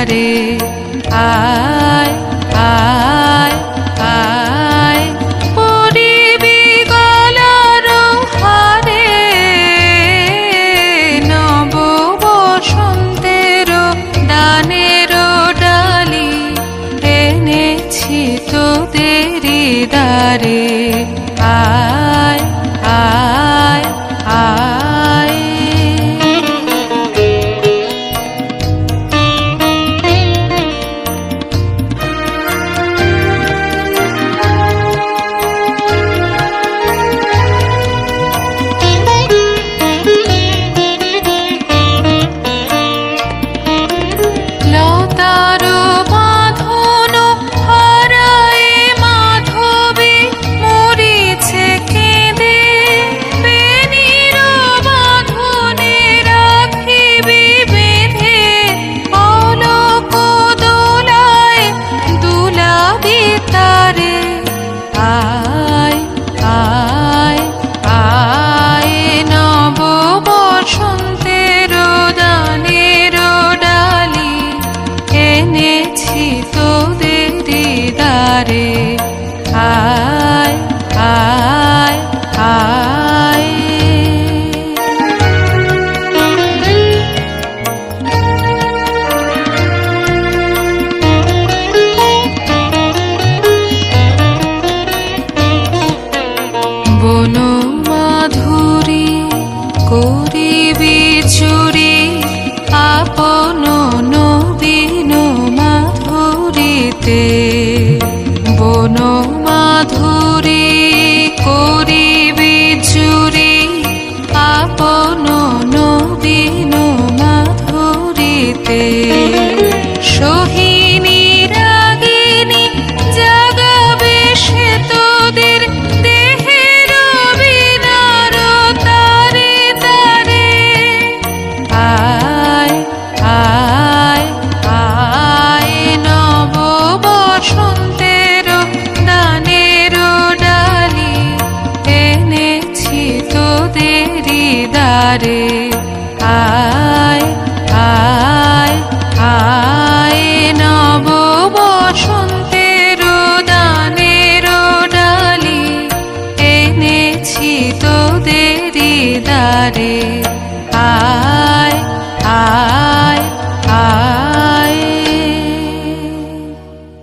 দারে আয় আয় আয় পরিবি গলার হারে নব বসন্তের দানের ডালি এনেছি তোদেরি দারে আয় আয় আয় আয় আয় আয় বন মাধুরী করিবি চুরি আপন নবীন মাধুরীতে বন মাধুরী করিবি চুরি আপন নবীন মাধুরীতে সোহিনী রাগিনী জাগাবে সে তোদের দেহের বিনার তারে তারে আয় আয় আয় নব বসন্তের দানের ডালি এনেছি তোদেরি দারে আয় আয় আয় নব বসন্তের দানের ডালি এনেছি তোদেরি দারে।